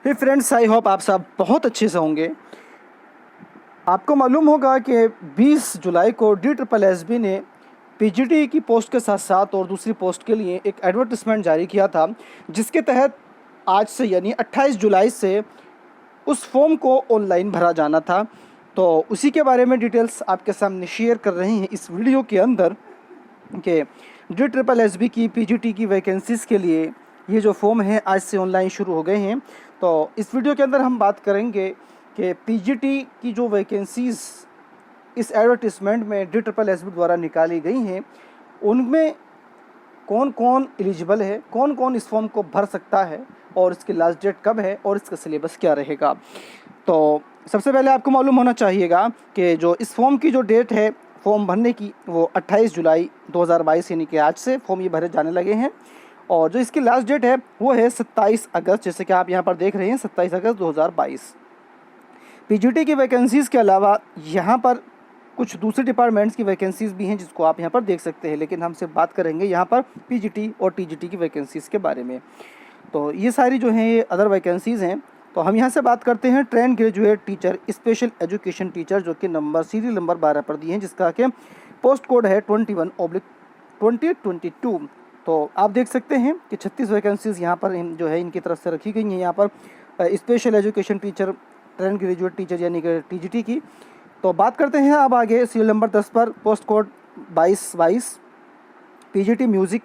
Hey friends, I hope आप सब बहुत अच्छे से होंगे। आपको मालूम होगा कि 20 जुलाई को DSSB ने पीजीटी की पोस्ट के साथ साथ और दूसरी पोस्ट के लिए एक एडवर्टिजमेंट जारी किया था, जिसके तहत आज से यानी 28 जुलाई से उस फॉर्म को ऑनलाइन भरा जाना था। तो उसी के बारे में डिटेल्स आपके सामने शेयर कर रहे हैं इस वीडियो के अंदर कि DSSB की पीजीटी की वैकेंसीज़ के लिए ये जो फॉर्म है आज से ऑनलाइन शुरू हो गए हैं। तो इस वीडियो के अंदर हम बात करेंगे कि पीजीटी की जो वैकेंसीज़ इस एडवर्टिजमेंट में DSSB द्वारा निकाली गई हैं, उनमें कौन कौन एलिजिबल है, कौन कौन इस फॉर्म को भर सकता है और इसकी लास्ट डेट कब है और इसका सिलेबस क्या रहेगा। तो सबसे पहले आपको मालूम होना चाहिएगा कि जो इस फॉर्म की जो डेट है फॉर्म भरने की, वो 28 जुलाई 2022 यानी कि आज से फॉर्म ये भरे जाने लगे हैं। और जो इसकी लास्ट डेट है वो है 27 अगस्त, जैसे कि आप यहाँ पर देख रहे हैं 27 अगस्त 2022। पीजीटी की वैकेंसीज़ के अलावा यहाँ पर कुछ दूसरे डिपार्टमेंट्स की वैकेंसीज़ भी हैं जिसको आप यहाँ पर देख सकते हैं, लेकिन हमसे बात करेंगे यहाँ पर पीजीटी और टीजीटी की वैकेंसीज़ के बारे में। तो ये सारी जो हैं ये अदर वैकेंसीज़ हैं। तो हम यहाँ से बात करते हैं train graduate teacher special education teacher, जो कि सीरियल नंबर 12 पर दिए हैं, जिसका कि पोस्ट कोड है 21/2022। तो आप देख सकते हैं कि 36 वैकेंसीज़ यहाँ पर जो है इनकी तरफ से रखी गई हैं। यहाँ पर special education teacher, train graduate teacher यानी कि टीजीटी की। तो बात करते हैं अब आगे सीरियल नंबर 10 पर पोस्ट कोड 2222 पीजीटी म्यूज़िक,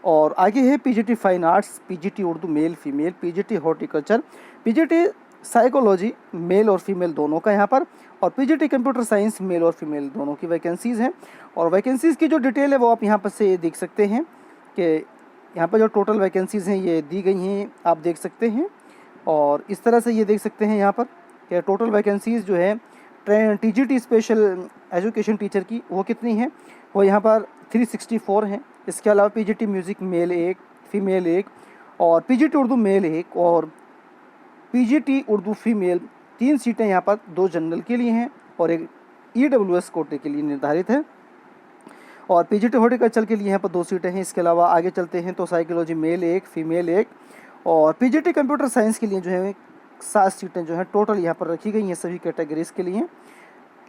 और आगे है PGT fine arts, PGT Urdu male female, PGT horticulture, PGT psychology male और फीमेल दोनों का यहाँ पर, और पीजीटी कंप्यूटर साइंस मेल और फीमेल दोनों की वैकेंसीज़ हैं। और वैकेंसीज़ की जो डिटेल है वो आप यहाँ पर से देख सकते हैं कि यहाँ पर जो टोटल वैकेंसीज़ हैं ये दी गई हैं, आप देख सकते हैं। और इस तरह से ये देख सकते हैं यहाँ पर कि टोटल वैकेंसीज़ जो है टीजीटी स्पेशल एजुकेशन टीचर की वो कितनी है, वो यहाँ पर 364 हैं। इसके अलावा पीजीटी म्यूज़िक मेल 1, फीमेल 1, और पीजीटी उर्दू मेल 1 और पीजीटी उर्दू फीमेल 3 सीटें यहाँ पर 2 जनरल के लिए हैं और एक ईडब्ल्यूएस कोटे के लिए निर्धारित है, और पीजीटी हॉर्टिकल्चर के लिए यहाँ पर 2 सीटें हैं। इसके अलावा आगे चलते हैं तो साइकोलॉजी मेल 1, फीमेल 1, और पीजीटी कंप्यूटर साइंस के लिए जो है 7 सीटें जो हैं टोटल यहाँ पर रखी गई हैं सभी कैटेगरीज़ के लिए।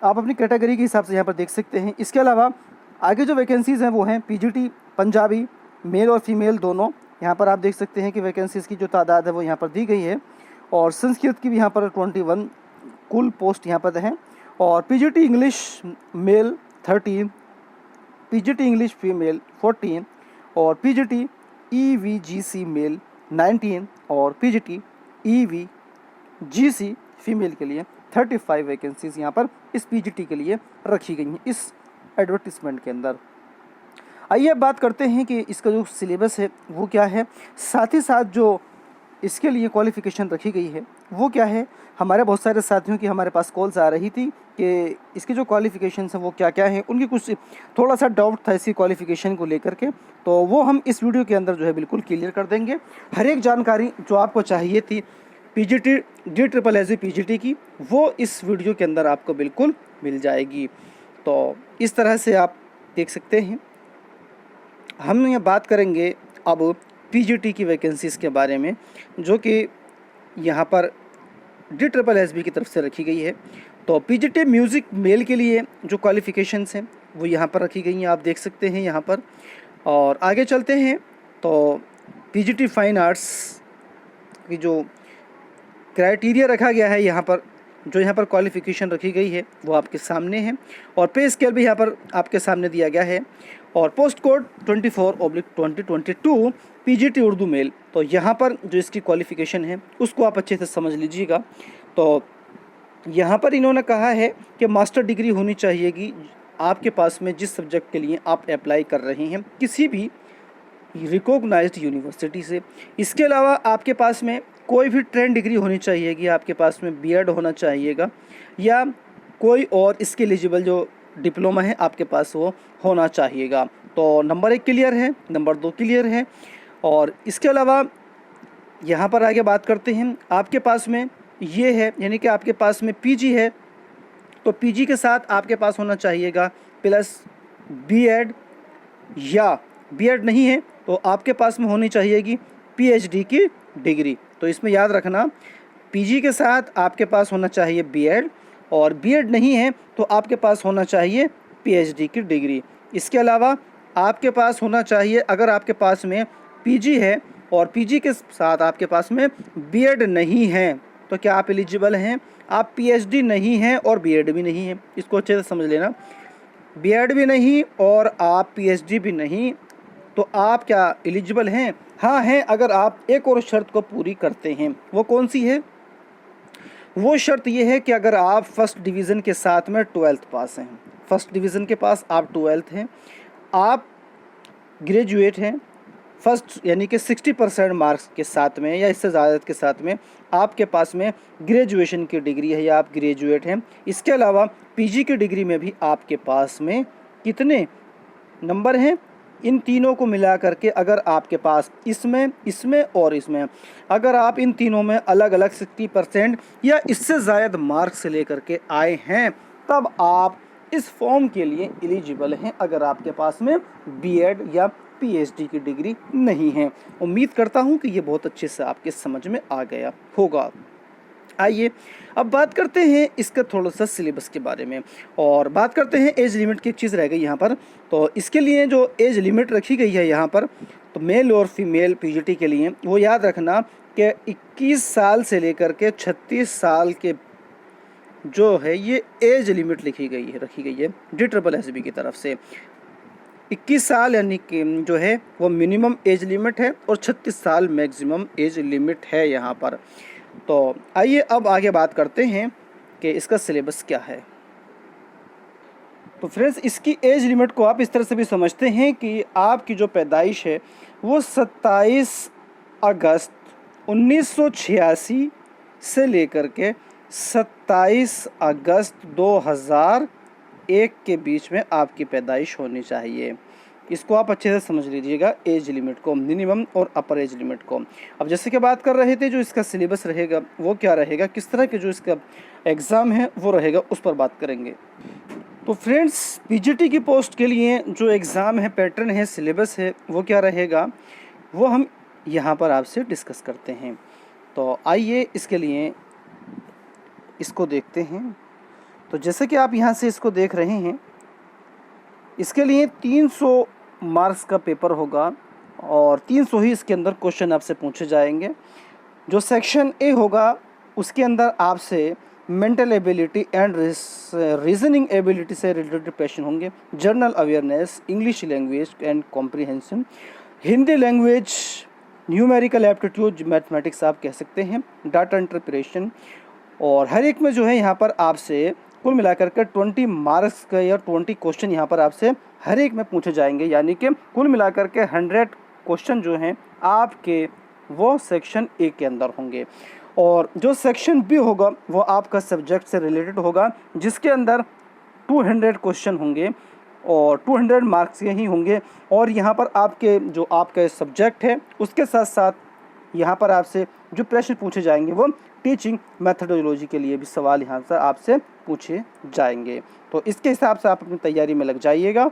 आप अपनी कैटेगरी के हिसाब से यहाँ पर देख सकते हैं। इसके अलावा आगे जो वैकेंसीज़ हैं वो हैं पीजीटी पंजाबी मेल और फीमेल दोनों। यहाँ पर आप देख सकते हैं कि वैकेंसीज़ की जो तादाद है वो यहाँ पर दी गई है, और संस्कृत की भी यहाँ पर 21 कुल पोस्ट यहाँ पर हैं, और PGT English male 13, PGT English female 14, और पीजीटी ईवीजीसी मेल 19, और पीजीटी ईवीजीसी फीमेल के लिए 35 वैकेंसीज़ यहाँ पर इस पीजीटी के लिए रखी गई हैं इस एडवर्टिजमेंट के अंदर। आइए अब बात करते हैं कि इसका जो सिलेबस है वो क्या है, साथ ही साथ जो इसके लिए क्वालिफ़िकेशन रखी गई है वो क्या है। हमारे बहुत सारे साथियों की हमारे पास कॉल्स आ रही थी कि इसके जो क्वालिफ़िकेशंस हैं वो क्या क्या हैं, उनकी कुछ थोड़ा सा डाउट था इसकी क्वालिफ़िकेशन को लेकर के, तो वो हम इस वीडियो के अंदर जो है बिल्कुल क्लियर कर देंगे। हर एक जानकारी जो आपको चाहिए थी पीजीटी DSSB पीजीटी की, वो इस वीडियो के अंदर आपको बिल्कुल मिल जाएगी। तो इस तरह से आप देख सकते हैं। हम ये बात करेंगे अब पीजीटी की वैकेंसीज़ के बारे में, जो कि यहाँ पर DSSB की तरफ से रखी गई है। तो पीजीटी म्यूज़िक मेल के लिए जो क्वालिफ़िकेशंस हैं वो यहाँ पर रखी गई हैं, आप देख सकते हैं यहाँ पर। और आगे चलते हैं तो पीजीटी फाइन आर्ट्स की जो क्राइटेरिया रखा गया है यहाँ पर, जो यहाँ पर क्वालिफ़िकेशन रखी गई है वो आपके सामने है, और पे स्केल भी यहाँ पर आपके सामने दिया गया है, और post code 24/2022 PGT Urdu male. तो यहाँ पर जो इसकी क्वालिफ़िकेशन है उसको आप अच्छे से समझ लीजिएगा। तो यहाँ पर इन्होंने कहा है कि मास्टर डिग्री होनी चाहिएगी आपके पास में जिस सब्जेक्ट के लिए आप अप्लाई कर रहे हैं किसी भी रिकॉग्नाइज्ड यूनिवर्सिटी से। इसके अलावा आपके पास में कोई भी ट्रेंड डिग्री होनी चाहिएगी, आपके पास में बीएड होना चाहिएगा, या कोई और इसके एलिजिबल जो डिप्लोमा है आपके पास वो होना चाहिएगा। तो नंबर 1 क्लियर है, नंबर 2 क्लियर है। और इसके अलावा यहाँ पर आगे बात करते हैं, आपके पास में ये है यानी कि आपके पास में पीजी है, तो पीजी के साथ आपके पास होना चाहिएगा प्लस बीएड, या बीएड नहीं है तो आपके पास में होनी चाहिएगी पीएचडी की डिग्री। तो इसमें याद रखना पीजी के साथ आपके पास होना चाहिए बीएड, और बीएड नहीं है तो आपके पास होना चाहिए पीएचडी की डिग्री। इसके अलावा आपके पास होना चाहिए, अगर आपके पास में पीजी है और पीजी के साथ आपके पास में बीएड नहीं है तो क्या आप एलिजिबल हैं? आप पीएचडी नहीं हैं और बीएड भी नहीं है, इसको अच्छे से समझ लेना। बीएड भी नहीं और आप पीएचडी भी नहीं, तो आप क्या एलिजिबल हैं? हाँ हैं, अगर आप एक और शर्त को पूरी करते हैं। वो कौन सी है? वो शर्त ये है कि अगर आप फर्स्ट डिवीज़न के साथ में 12th पास हैं, फर्स्ट डिवीज़न के पास आप 12th हैं, आप ग्रेजुएट हैं, फर्स्ट यानी कि 60% मार्क्स के साथ में या इससे ज़्यादा के साथ में आपके पास में ग्रेजुएशन की डिग्री है या आप ग्रेजुएट हैं। इसके अलावा पीजी की डिग्री में भी आपके पास में कितने नंबर हैं? इन तीनों को मिला करके अगर आपके पास इसमें और इसमें अगर आप इन तीनों में अलग अलग 60% या इससे ज़्यादा मार्क्स से लेकर के आए हैं, तब आप इस फॉर्म के लिए एलिजिबल हैं, अगर आपके पास में बीएड या पीएचडी की डिग्री नहीं है। उम्मीद करता हूं कि ये बहुत अच्छे से आपके समझ में आ गया होगा। आइए अब बात करते हैं इसका थोड़ा सा सिलेबस के बारे में, और बात करते हैं एज लिमिट की। एक चीज़ रह गई यहाँ पर, तो इसके लिए जो एज लिमिट रखी गई है यहाँ पर, तो मेल और फीमेल पीजीटी के लिए वो याद रखना कि 21 साल से लेकर के 36 साल के जो है ये एज लिमिट रखी गई है DSSB की तरफ से। 21 साल यानी कि जो है वो मिनिमम एज लिमिट है और 36 साल मैक्सिमम एज लिमिट है यहाँ पर। तो आइए अब आगे बात करते हैं कि इसका सिलेबस क्या है। तो फ्रेंड्स, इसकी एज लिमिट को आप इस तरह से भी समझते हैं कि आपकी जो पैदाइश है वो 27 अगस्त 1986 से लेकर के 27 अगस्त 2001 के बीच में आपकी पैदाइश होनी चाहिए। इसको आप अच्छे से समझ लीजिएगा, एज लिमिट को, मिनिमम और अपर एज लिमिट को। अब जैसे कि बात कर रहे थे जो इसका सिलेबस रहेगा वो क्या रहेगा, किस तरह के जो इसका एग्ज़ाम है वो रहेगा, उस पर बात करेंगे। तो फ्रेंड्स, पीजीटी की पोस्ट के लिए जो एग्ज़ाम है, पैटर्न है, सिलेबस है, वो क्या रहेगा वो हम यहाँ पर आपसे डिस्कस करते हैं। तो आइए इसके लिए इसको देखते हैं। तो जैसे कि आप यहाँ से इसको देख रहे हैं, इसके लिए 300 मार्क्स का पेपर होगा और 300 ही इसके अंदर क्वेश्चन आपसे पूछे जाएंगे। जो सेक्शन ए होगा उसके अंदर आपसे mental ability and reasoning ability से रिलेटेड प्रश्न होंगे, general awareness, English language and comprehension, Hindi language, numerical aptitude, mathematics आप कह सकते हैं, डाटा इंटरप्रिटेशन, और हर एक में जो है यहाँ पर आपसे कुल मिलाकर के 20 मार्क्स का या 20 क्वेश्चन यहाँ पर आपसे हर एक में पूछे जाएंगे। यानी कि कुल मिलाकर के 100 क्वेश्चन जो हैं आपके वो सेक्शन ए के अंदर होंगे, और जो सेक्शन बी होगा वो आपका सब्जेक्ट से रिलेटेड होगा, जिसके अंदर 200 क्वेश्चन होंगे और 200 मार्क्स के ही होंगे। और यहाँ पर आपके जो आपका सब्जेक्ट है उसके साथ साथ यहाँ पर आपसे जो प्रश्न पूछे जाएंगे वो टीचिंग मेथडोलॉजी के लिए भी सवाल यहाँ से आपसे पूछे जाएंगे। तो इसके हिसाब से आप अपनी तैयारी में लग जाइएगा।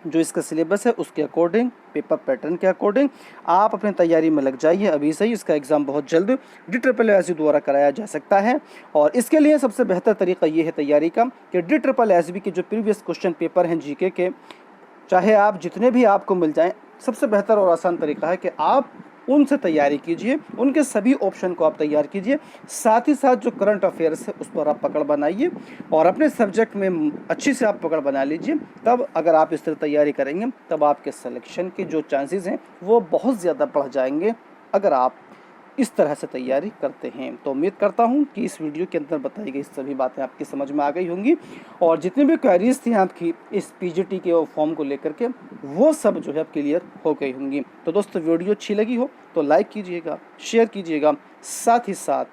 जो इसका सिलेबस है उसके अकॉर्डिंग, पेपर पैटर्न के अकॉर्डिंग आप अपनी तैयारी में लग जाइए अभी से ही। इसका एग्ज़ाम बहुत जल्द DSSB द्वारा कराया जा सकता है, और इसके लिए सबसे बेहतर तरीका ये है तैयारी का कि DSSB के जो प्रीवियस क्वेश्चन पेपर हैं जीके के, चाहे आप जितने भी आपको मिल जाएँ, सबसे बेहतर और आसान तरीका है कि आप उनसे तैयारी कीजिए, उनके सभी ऑप्शन को आप तैयार कीजिए। साथ ही साथ जो करंट अफेयर्स है उस पर आप पकड़ बनाइए और अपने सब्जेक्ट में अच्छी से आप पकड़ बना लीजिए। तब अगर आप इस तरह तैयारी करेंगे तब आपके सिलेक्शन के जो चांसेस हैं वो बहुत ज़्यादा बढ़ जाएंगे, अगर आप इस तरह से तैयारी करते हैं। तो उम्मीद करता हूं कि इस वीडियो के अंदर बताई गई सभी बातें आपकी समझ में आ गई होंगी, और जितनी भी क्वेरीज थी आपकी इस पीजीटी के फॉर्म को लेकर के वो सब जो है क्लियर हो गई होंगी। तो दोस्तों, वीडियो अच्छी लगी हो तो लाइक कीजिएगा, शेयर कीजिएगा, साथ ही साथ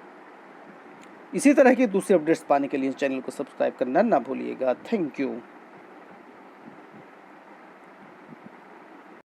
इसी तरह की दूसरे अपडेट्स पाने के लिए चैनल को सब्सक्राइब करना ना भूलिएगा। Thank you.